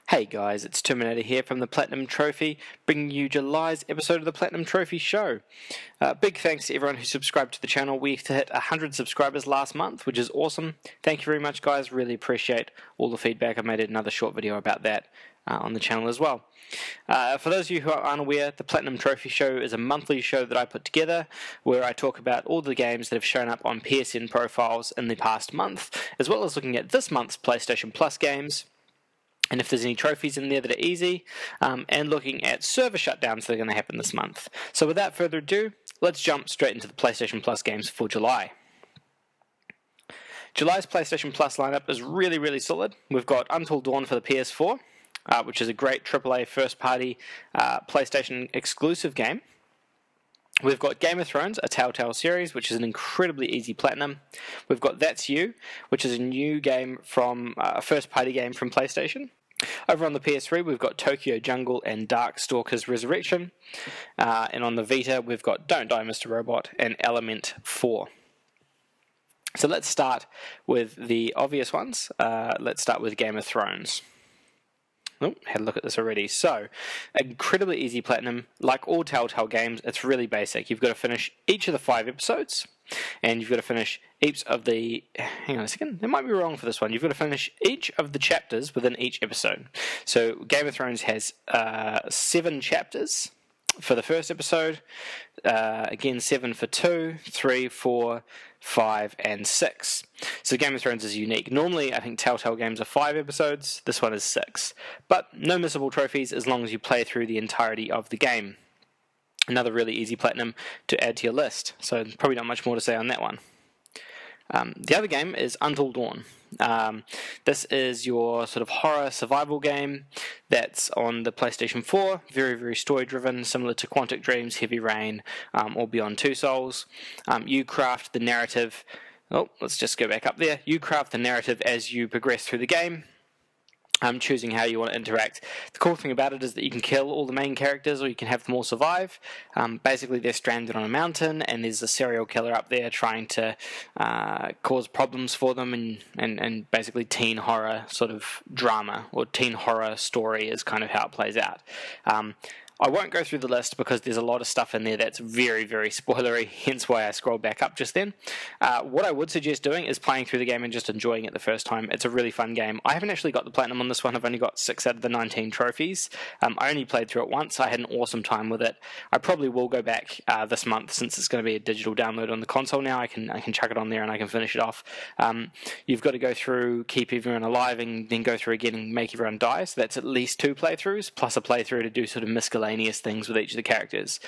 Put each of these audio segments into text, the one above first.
Hey guys, it's Terminator here from the Platinum Trophy, bringing you July's episode of the Platinum Trophy Show. Big thanks to everyone who subscribed to the channel. We hit 100 subscribers last month, which is awesome. Thank you very much, guys. Really appreciate all the feedback. I made another short video about that on the channel as well. For those of you who are unaware, the Platinum Trophy Show is a monthly show that I put together where I talk about all the games that have shown up on PSN profiles in the past month, as well as looking at this month's PlayStation Plus games, and if there's any trophies in there that are easy, and looking at server shutdowns that are going to happen this month. So without further ado, let's jump straight into the PlayStation Plus games for July. July's PlayStation Plus lineup is really solid. We've got Until Dawn for the PS4, which is a great AAA first-party PlayStation exclusive game. We've got Game of Thrones, a Telltale series, which is an incredibly easy platinum. We've got That's You, which is a new game from a first-party game from PlayStation. Over on the PS3, we've got Tokyo Jungle and Darkstalkers Resurrection. And on the Vita, we've got Don't Die, Mr. Robot and Element 4. So let's start with the obvious ones. Let's start with Game of Thrones. Oh, had a look at this already. So, incredibly easy platinum. Like all Telltale games, it's really basic. You've got to finish each of the 5 episodes, and you've got to finish each of the... Hang on a second, it might be wrong for this one. You've got to finish each of the chapters within each episode. So, Game of Thrones has 7 chapters for the first episode. Again, 7 for 2, 3, 4, 5, and 6. So Game of Thrones is unique. Normally, I think Telltale games are 5 episodes. This one is 6. But no missable trophies as long as you play through the entirety of the game. Another really easy platinum to add to your list. So probably not much more to say on that one. The other game is Until Dawn. This is your sort of horror survival game that's on the PlayStation 4, very story driven, similar to Quantic Dreams, Heavy Rain, or Beyond Two Souls. You craft the narrative, let's just go back up there. You craft the narrative as you progress through the game, choosing how you want to interact. The cool thing about it is that you can kill all the main characters or you can have them all survive. Basically they're stranded on a mountain and there's a serial killer up there trying to cause problems for them, and basically teen horror sort of drama or teen horror story is kind of how it plays out. I won't go through the list because there's a lot of stuff in there that's very spoilery, hence why I scrolled back up just then. What I would suggest doing is playing through the game and just enjoying it the first time. It's a really fun game. I haven't actually got the platinum on this one. I've only got 6 out of the 19 trophies. I only played through it once. I had an awesome time with it. I probably will go back this month since it's going to be a digital download on the console now. I can chuck it on there and I can finish it off. You've got to go through, keep everyone alive, and then go through again and make everyone die. So that's at least 2 playthroughs, plus a playthrough to do sort of miscellaneous things with each of the characters.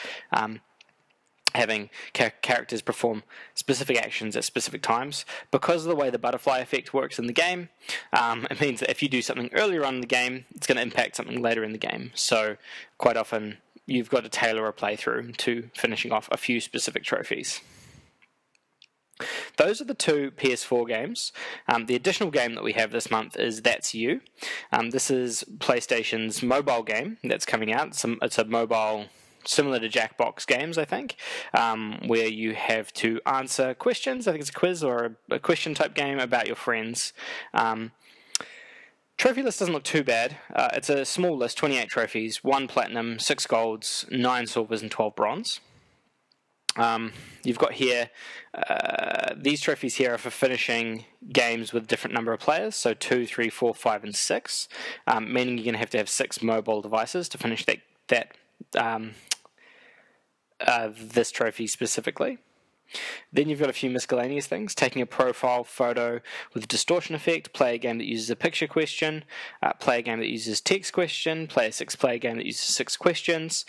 Having characters perform specific actions at specific times. Because of the way the butterfly effect works in the game, it means that if you do something earlier on in the game, it's going to impact something later in the game. So quite often you've got to tailor a playthrough to finishing off a few specific trophies. Those are the 2 PS4 games. The additional game that we have this month is That's You. This is PlayStation's mobile game that's coming out. It's a mobile similar to Jackbox games, I think, where you have to answer questions. I think it's a quiz or a question type game about your friends. Trophy list doesn't look too bad. It's a small list, 28 trophies, 1 platinum, 6 golds, 9 silvers, and 12 bronze. You've got here, these trophies here are for finishing games with a different number of players, so 2, 3, 4, 5, and 6, meaning you're going to have 6 mobile devices to finish this trophy specifically. Then you've got a few miscellaneous things, taking a profile photo with a distortion effect, play a game that uses a picture question, play a game that uses text question, play a 6-player game that uses 6 questions,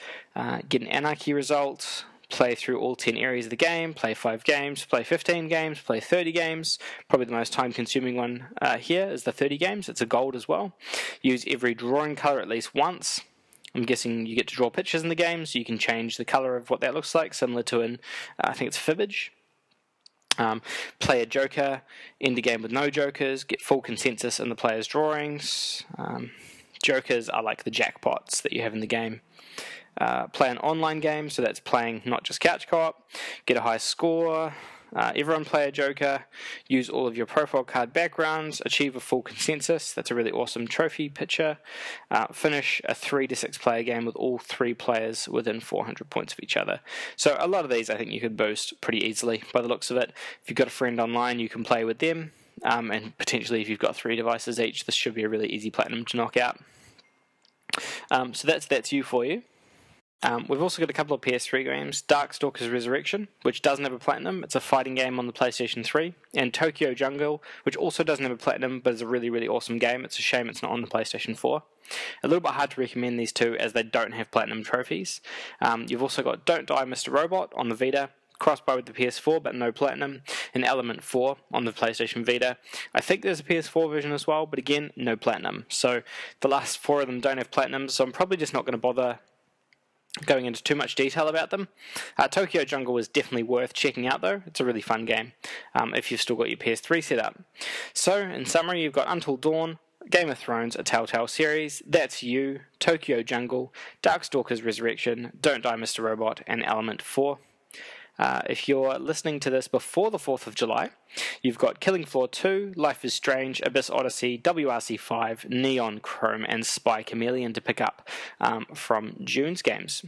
get an anarchy result, play through all 10 areas of the game, play 5 games, play 15 games, play 30 games. Probably the most time-consuming one here is the 30 games. It's a gold as well. Use every drawing colour at least once. I'm guessing you get to draw pictures in the game, so you can change the colour of what that looks like, similar to I think it's Fibbage. Play a joker, end the game with no jokers, get full consensus in the player's drawings. Jokers are like the jackpots that you have in the game. Play an online game, so that's playing not just couch co-op. Get a high score. Everyone play a Joker, use all of your profile card backgrounds, achieve a full consensus. That's a really awesome trophy picture. Finish a 3 to 6 player game with all 3 players within 400 points of each other. So a lot of these I think you could boost pretty easily by the looks of it. If you've got a friend online, you can play with them. And potentially if you've got 3 devices each, this should be a really easy platinum to knock out. So that's you for you. We've also got a couple of PS3 games, Darkstalkers Resurrection, which doesn't have a platinum. It's a fighting game on the PlayStation 3, and Tokyo Jungle, which also doesn't have a platinum, but is a really, really awesome game. It's a shame it's not on the PlayStation 4. A little bit hard to recommend these two as they don't have platinum trophies. You've also got Don't Die Mr. Robot on the Vita, crossbuy with the PS4 but no platinum, and Element 4 on the PlayStation Vita. I think there's a PS4 version as well, but again, no platinum. So the last 4 of them don't have platinum, so I'm probably just not going to bother going into too much detail about them. Tokyo Jungle is definitely worth checking out though. It's a really fun game if you've still got your PS3 set up. So in summary, you've got Until Dawn, Game of Thrones, a Telltale series, That's You, Tokyo Jungle, Darkstalkers Resurrection, Don't Die Mr. Robot, and Element 4. If you're listening to this before the 4th of July, you've got Killing Floor 2, Life is Strange, Abyss Odyssey, WRC5, Neon Chrome, and Spy Chameleon to pick up from June's games.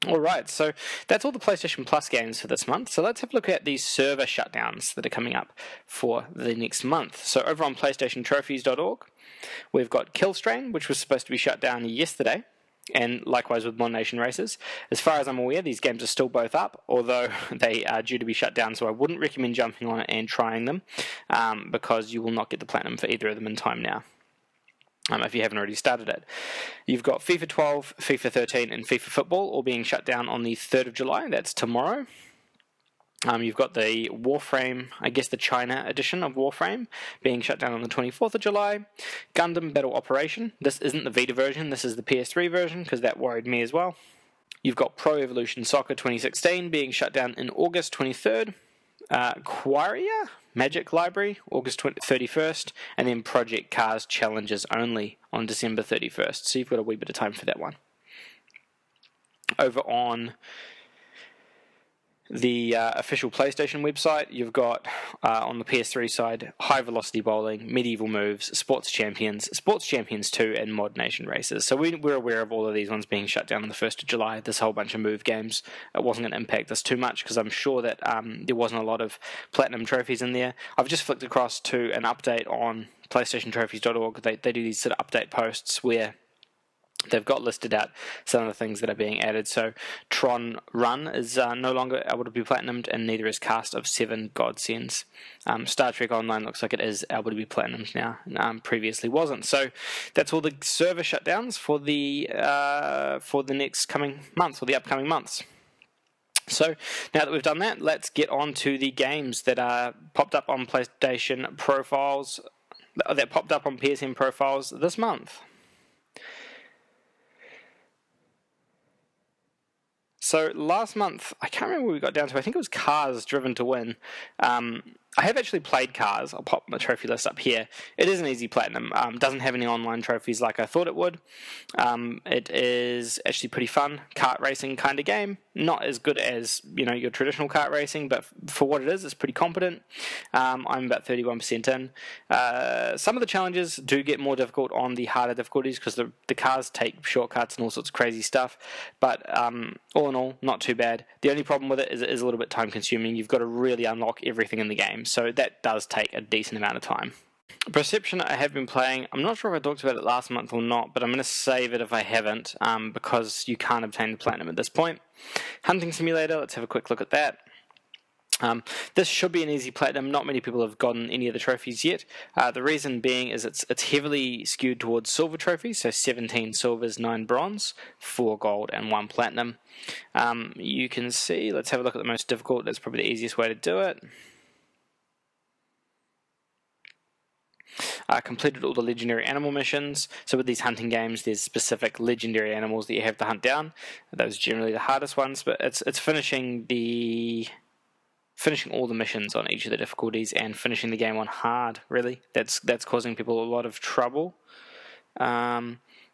Alright, so that's all the PlayStation Plus games for this month. So let's have a look at these server shutdowns that are coming up for the next month. So over on PlayStationTrophies.org, we've got Killstrain, which was supposed to be shut down yesterday, and likewise with Mod Nation Races. As far as I'm aware, these games are still both up, although they are due to be shut down, so I wouldn't recommend jumping on it and trying them, because you will not get the platinum for either of them in time now, if you haven't already started it. You've got FIFA 12, FIFA 13, and FIFA Football all being shut down on the 3rd of July. That's tomorrow. You've got the Warframe, I guess the China edition of Warframe, being shut down on the 24th of July. Gundam Battle Operation. This isn't the Vita version, this is the PS3 version, because that worried me as well. You've got Pro Evolution Soccer 2016 being shut down in August 23rd. Quaria Magic Library, August 31st. And then Project Cars Challenges Only on December 31st. So you've got a wee bit of time for that one. Over on the official PlayStation website, you've got on the PS3 side, High Velocity Bowling, Medieval Moves, Sports Champions 2, and Mod Nation Races. So we're aware of all of these ones being shut down on the 1st of July. This whole bunch of move games, it wasn't going to impact us too much because I'm sure that there wasn't a lot of platinum trophies in there. I've just flicked across to an update on PlayStationTrophies.org. They do these sort of update posts where they've got listed out some of the things that are being added. So Tron Run is no longer able to be platinumed, and neither is Cast of 7 Godsends. Star Trek Online looks like it is able to be platinumed now. Previously wasn't. So that's all the server shutdowns for the next coming month, or the upcoming months. So now that we've done that, let's get on to the games that are popped up on PlayStation profiles, that popped up on PSN profiles this month. So last month, I can't remember where we got down to. I think it was Cars Driven to Win. I have actually played Cars. I'll pop my trophy list up here. It is an easy platinum. Doesn't have any online trophies like I thought it would. It is actually pretty fun. Kart racing kind of game. Not as good as your traditional kart racing, but for what it is, it's pretty competent. I'm about 31% in. Some of the challenges do get more difficult on the harder difficulties because the cars take shortcuts and all sorts of crazy stuff. But all in all, not too bad. The only problem with it is a little bit time consuming. You've got to really unlock everything in the game, so that does take a decent amount of time. Perception I have been playing. I'm not sure if I talked about it last month or not, but I'm going to save it if I haven't, because you can't obtain the platinum at this point. Hunting Simulator, let's have a quick look at that. This should be an easy platinum. Not many people have gotten any of the trophies yet. The reason being is it's heavily skewed towards silver trophies, so 17 silvers, 9 bronze, 4 gold, and 1 platinum. You can see, let's have a look at the most difficult. That's probably the easiest way to do it. Completed all the legendary animal missions. So with these hunting games, there's specific legendary animals that you have to hunt down. Those are generally the hardest ones, but it's finishing all the missions on each of the difficulties and finishing the game on hard, really. That's causing people a lot of trouble.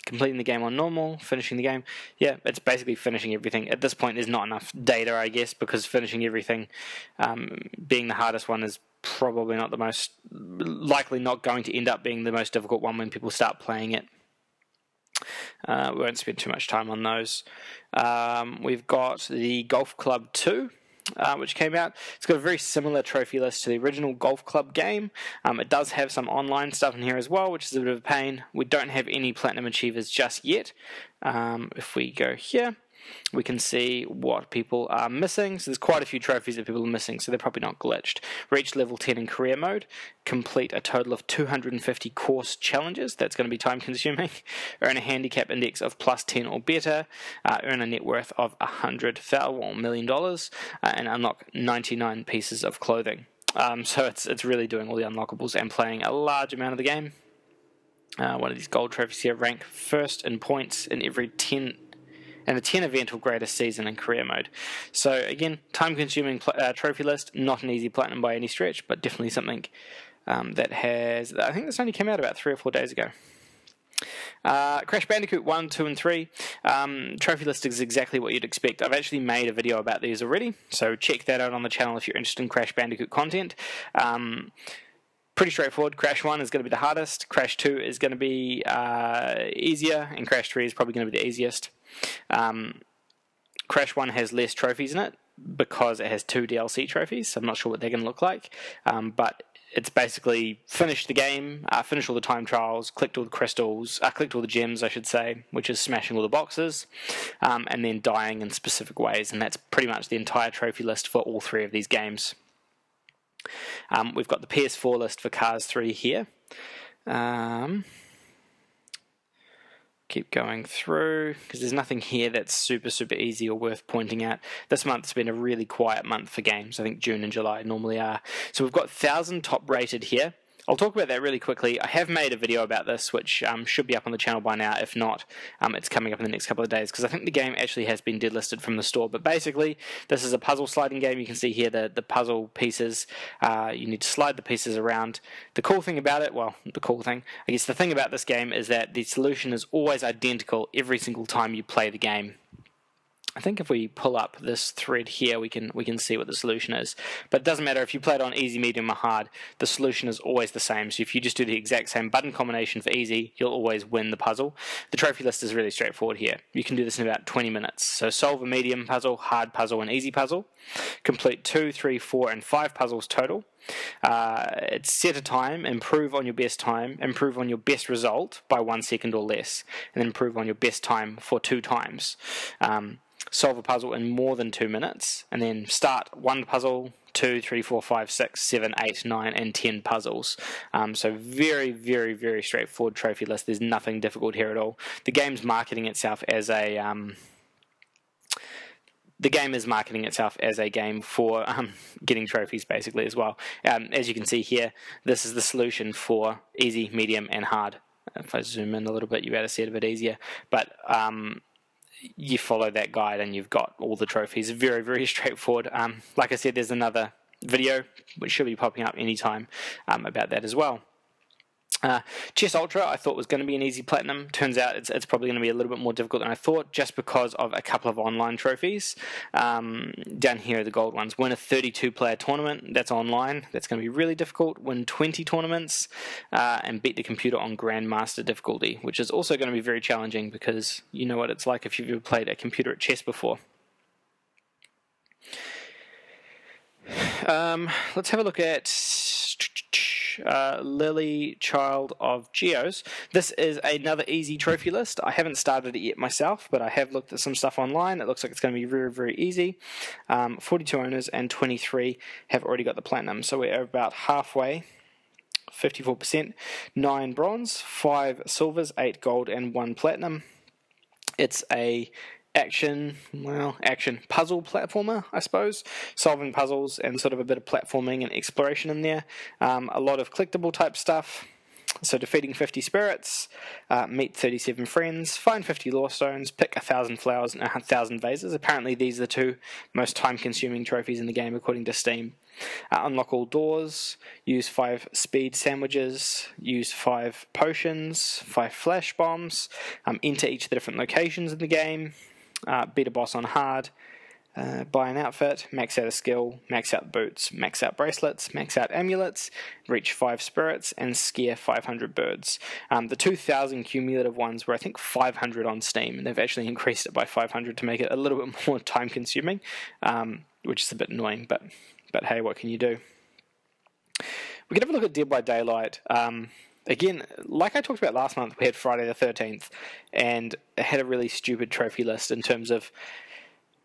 completing the game on normal, finishing the game. Yeah, it's basically finishing everything. At this point, there's not enough data, I guess, because finishing everything, being the hardest one, is probably not the most, likely not going to end up being the most difficult one when people start playing it. We won't spend too much time on those. We've got the Golf Club 2. Which came out. It's got a very similar trophy list to the original Golf Club game. It does have some online stuff in here as well, which is a bit of a pain. We don't have any Platinum Achievers just yet. If we go here, we can see what people are missing. So there's quite a few trophies that people are missing, so they're probably not glitched. Reach level 10 in career mode. Complete a total of 250 course challenges. That's going to be time consuming. Earn a handicap index of plus 10 or better. Earn a net worth of $100 million. And unlock 99 pieces of clothing. So it's really doing all the unlockables and playing a large amount of the game. One of these gold trophies here, rank first in points in every 10 and a 10 event or greater season in career mode. So again, time-consuming trophy list, not an easy platinum by any stretch, but definitely something that has, I think this only came out about 3 or 4 days ago. Crash Bandicoot 1, 2, and 3. Trophy list is exactly what you'd expect. I've actually made a video about these already, so check that out on the channel if you're interested in Crash Bandicoot content. Pretty straightforward. Crash 1 is going to be the hardest, Crash 2 is going to be easier, and Crash 3 is probably going to be the easiest. Crash 1 has less trophies in it because it has 2 DLC trophies, so I'm not sure what they're going to look like, but it's basically finish the game, finish all the time trials, collect all the crystals, collect all the gems, I should say, which is smashing all the boxes, and then dying in specific ways, and that's pretty much the entire trophy list for all 3 of these games. We've got the PS4 list for Cars 3 here. Keep going through, because there's nothing here that's super easy or worth pointing out. This month's been a really quiet month for games. I think June and July normally are. So we've got 1,000 top rated here. I'll talk about that really quickly. I have made a video about this, which should be up on the channel by now. If not, it's coming up in the next couple of days, because I think the game actually has been delisted from the store. But basically, this is a puzzle sliding game. You can see here the puzzle pieces. You need to slide the pieces around. The cool thing about it, well, the cool thing, I guess the thing about this game is that the solution is always identical every single time you play the game. I think if we pull up this thread here, we can see what the solution is. But it doesn't matter if you play it on easy, medium, or hard. The solution is always the same. So if you just do the exact same button combination for easy, you'll always win the puzzle. The trophy list is really straightforward here. You can do this in about 20 minutes. So solve a medium puzzle, hard puzzle, and easy puzzle. Complete 2, 3, 4, and 5 puzzles total. It's set a time, improve on your best time, improve on your best result by 1 second or less, and then improve on your best time for 2 times. Solve a puzzle in more than 2 minutes, and then start 1 puzzle, 2, 3, 4, 5, 6, 7, 8, 9, and 10 puzzles. So very straightforward trophy list. There's nothing difficult here at all. The game's marketing itself as a game for getting trophies, basically, as well. As you can see here, this is the solution for easy, medium, and hard. If I zoom in a little bit, you'll be able to see it a bit easier. But you follow that guide and you've got all the trophies. Very straightforward. Like I said, there's another video which should be popping up anytime about that as well. Chess Ultra I thought was going to be an easy platinum. Turns out it's probably going to be a little bit more difficult than I thought, just because of a couple of online trophies. Down here are the gold ones. Win a 32-player tournament. That's online. That's going to be really difficult. Win 20 tournaments and beat the computer on Grandmaster difficulty, which is also going to be very challenging, because you know what it's like if you've ever played a computer at chess before. Let's have a look at LILI, Child of GEOS. This is another easy trophy list. I haven't started it yet myself, but I have looked at some stuff online. It looks like it's going to be very easy. 42 owners and 23 have already got the platinum, so we're about halfway. 54%. 9 bronze, 5 silvers, 8 gold, and 1 platinum. It's a action puzzle platformer, I suppose, solving puzzles and sort of a bit of platforming and exploration in there. A lot of collectible type stuff. So defeating 50 spirits, meet 37 friends, find 50 lore stones, pick 1,000 flowers and 1,000 vases. Apparently these are the two most time-consuming trophies in the game according to Steam. Unlock all doors, use 5 speed sandwiches, use 5 potions, 5 flash bombs, enter each of the different locations in the game, beat a boss on hard, buy an outfit, max out a skill, max out boots, max out bracelets, max out amulets, reach 5 spirits, and scare 500 birds. The 2,000 cumulative ones were, I think, 500 on Steam, and they've actually increased it by 500 to make it a little bit more time consuming, which is a bit annoying, but hey, what can you do? We can have a look at Dead by Daylight. Again, like I talked about last month, we had Friday the 13th, and it had a really stupid trophy list in terms of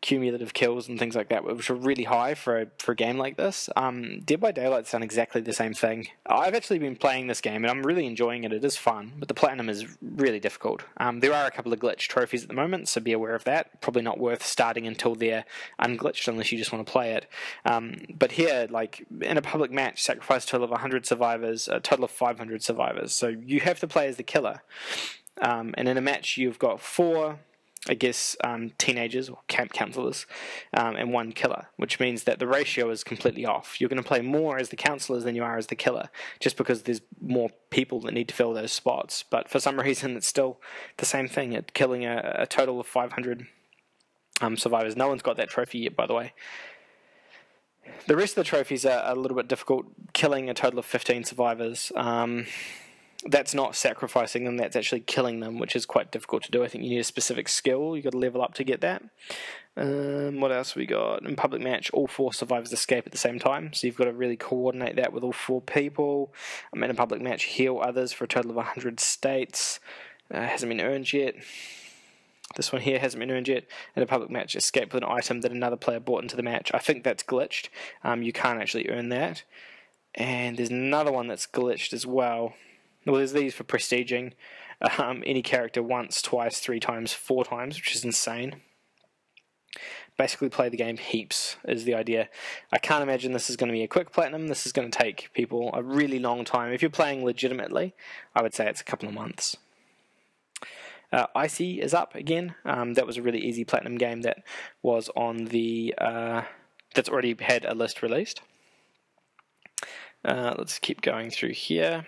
cumulative kills and things like that, which are really high for a game like this. Dead by Daylight's done exactly the same thing. I've actually been playing this game and I'm really enjoying it. It is fun, but the platinum is really difficult. There are a couple of glitch trophies at the moment, so be aware of that. Probably not worth starting until they're unglitched unless you just want to play it. But here, like in a public match, sacrifice a total of 100 survivors, a total of 500 survivors. So you have to play as the killer. And in a match, you've got 4, I guess, teenagers or camp counselors and 1 killer, which means that the ratio is completely off. You're going to play more as the counselors than you are as the killer, just because there's more people that need to fill those spots. But for some reason, it's still the same thing at killing a total of 500 survivors. No one's got that trophy yet, by the way. The rest of the trophies are a little bit difficult. Killing a total of 15 survivors. That's not sacrificing them, that's actually killing them, which is quite difficult to do. I think you need a specific skill, you've got to level up to get that. What else we got? In public match, all 4 survivors escape at the same time, so you've got to really coordinate that with all 4 people. In a public match, heal others for a total of 100 states. Hasn't been earned yet. This one here hasn't been earned yet. In a public match, escape with an item that another player brought into the match. I think that's glitched. You can't actually earn that. And there's another one that's glitched as well. Well, there's these for prestiging any character once, twice, 3 times, 4 times, which is insane. Basically play the game heaps is the idea. I can't imagine this is going to be a quick platinum. This is going to take people a really long time. If you're playing legitimately, I would say it's a couple of months. ICEY is up again. That was a really easy platinum game that was on the... that's already had a list released. Let's keep going through here.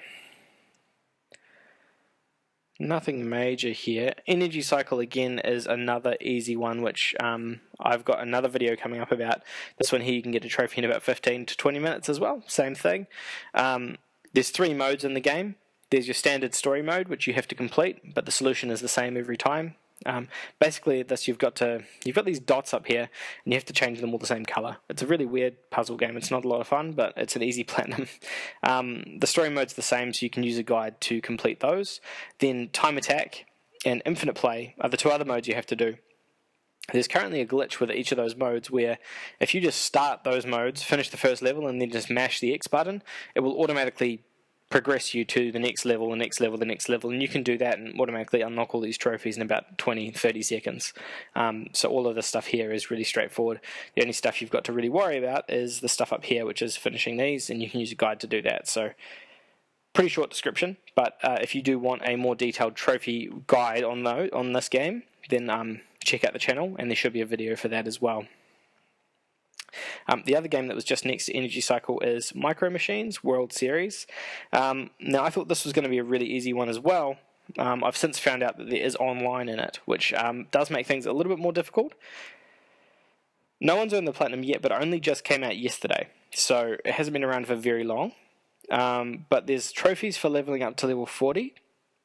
Nothing major here. Energy Cycle again is another easy one, which I've got another video coming up about. This one here you can get a trophy in about 15 to 20 minutes as well. Same thing. There's 3 modes in the game. There's your standard story mode, which you have to complete, but the solution is the same every time. Basically, this you've got these dots up here, and you have to change them all the same color. It's a really weird puzzle game. It's not a lot of fun, but it's an easy platinum. The story mode's the same, so you can use a guide to complete those. Then time attack and infinite play are the 2 other modes you have to do. There's currently a glitch with each of those modes where if you just start those modes, finish the first level, and then just mash the X button, it will automatically progress you to the next level, the next level, the next level, and you can do that and automatically unlock all these trophies in about 20-30 seconds. So all of this stuff here is really straightforward. The only stuff you've got to really worry about is the stuff up here, which is finishing these, and you can use a guide to do that. So pretty short description, but if you do want a more detailed trophy guide on this game, then check out the channel, and there should be a video for that as well. The other game that was just next to Energy Cycle is Micro Machines World Series. Now, I thought this was going to be a really easy one as well. I've since found out that there is online in it, which does make things a little bit more difficult. No one's earned the platinum yet, but it only just came out yesterday, so it hasn't been around for very long. But there's trophies for leveling up to level 40,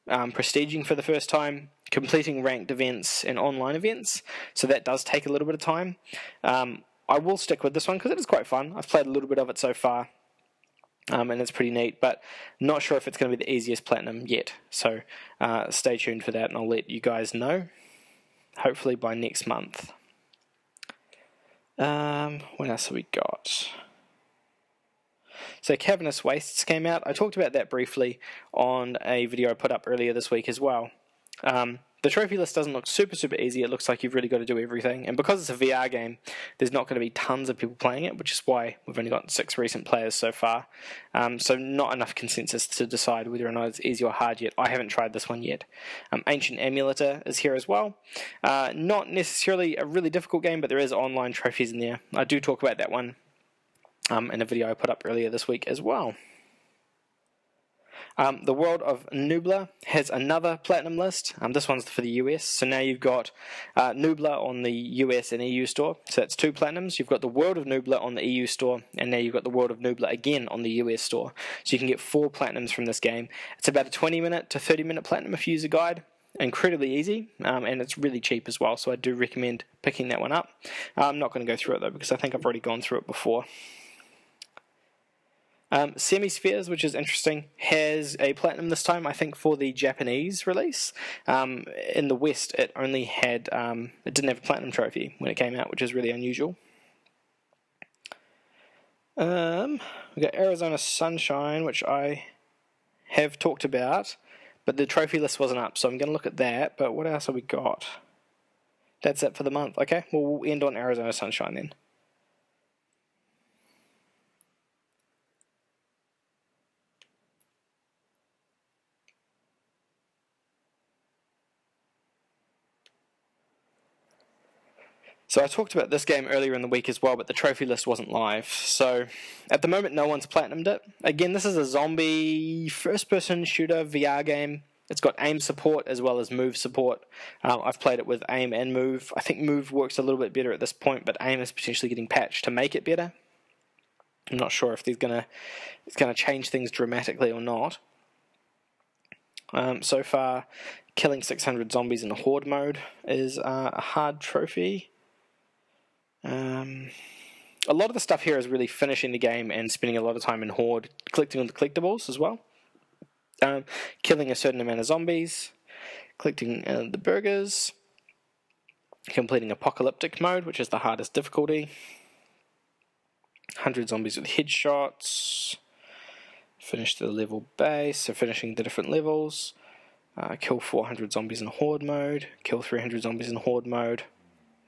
prestiging for the first time, completing ranked events and online events, so that does take a little bit of time. I will stick with this one because it is quite fun. I've played a little bit of it so far, and it's pretty neat, but not sure if it's going to be the easiest platinum yet. So stay tuned for that, and I'll let you guys know, hopefully by next month. What else have we got? So Cavernous Wastes came out. I talked about that briefly on a video I put up earlier this week as well. The trophy list doesn't look super easy. It looks like you've really got to do everything. And because it's a VR game, there's not going to be tons of people playing it, which is why we've only got 6 recent players so far. So not enough consensus to decide whether or not it's easy or hard yet. I haven't tried this one yet. Ancient Emulator is here as well. Not necessarily a really difficult game, but there is online trophies in there. I do talk about that one in a video I put up earlier this week as well. The World of Nubla has another platinum list. This one's for the US. So now you've got Nubla on the US and EU store. So that's 2 platinums. You've got the World of Nubla on the EU store, and now you've got the World of Nubla again on the US store. So you can get 4 platinums from this game. It's about a 20-minute to 30-minute platinum if you use a guide. Incredibly easy, and it's really cheap as well. So I do recommend picking that one up. I'm not going to go through it though, because I think I've already gone through it before. Semispheres, which is interesting, has a platinum this time, I think, for the Japanese release. In the West, it only had, it didn't have a platinum trophy when it came out, which is really unusual. We got Arizona Sunshine, which I have talked about, but the trophy list wasn't up, so I'm going to look at that. But what else have we got? That's it for the month. Okay, well, we'll end on Arizona Sunshine then. So I talked about this game earlier in the week as well, but the trophy list wasn't live. So at the moment, no one's platinumed it. Again, this is a zombie first-person shooter VR game. It's got aim support as well as move support. I've played it with aim and move. I think move works a little bit better at this point, but aim is potentially getting patched to make it better. I'm not sure if it's going to change things dramatically or not. So far, killing 600 zombies in horde mode is a hard trophy. A lot of the stuff here is really finishing the game and spending a lot of time in horde, collecting all the collectibles as well. Killing a certain amount of zombies, collecting the burgers, completing apocalyptic mode, which is the hardest difficulty. 100 zombies with headshots. Finish the level base, so finishing the different levels. Kill 400 zombies in horde mode. Kill 300 zombies in horde mode.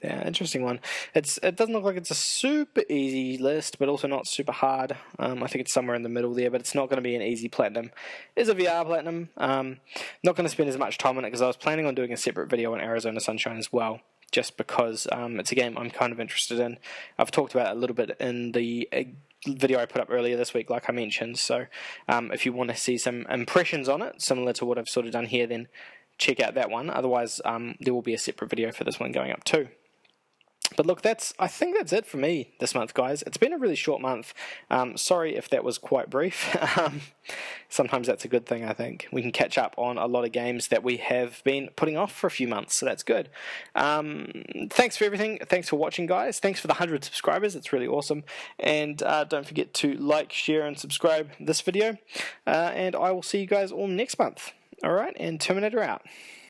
Yeah, interesting one. It doesn't look like it's a super easy list, but also not super hard. I think it's somewhere in the middle there, but it's not going to be an easy platinum. It is a VR platinum. Not going to spend as much time on it because I was planning on doing a separate video on Arizona Sunshine as well, just because it's a game I'm kind of interested in. I've talked about it a little bit in the video I put up earlier this week, like I mentioned. So if you want to see some impressions on it, similar to what I've sort of done here, then check out that one. Otherwise, there will be a separate video for this one going up too. But look, I think that's it for me this month, guys. It's been a really short month. Sorry if that was quite brief. Sometimes that's a good thing, I think. We can catch up on a lot of games that we have been putting off for a few months, so that's good. Thanks for everything. Thanks for watching, guys. Thanks for the 100 subscribers. It's really awesome. And don't forget to like, share, and subscribe this video. And I will see you guys all next month. All right, and Terminator out.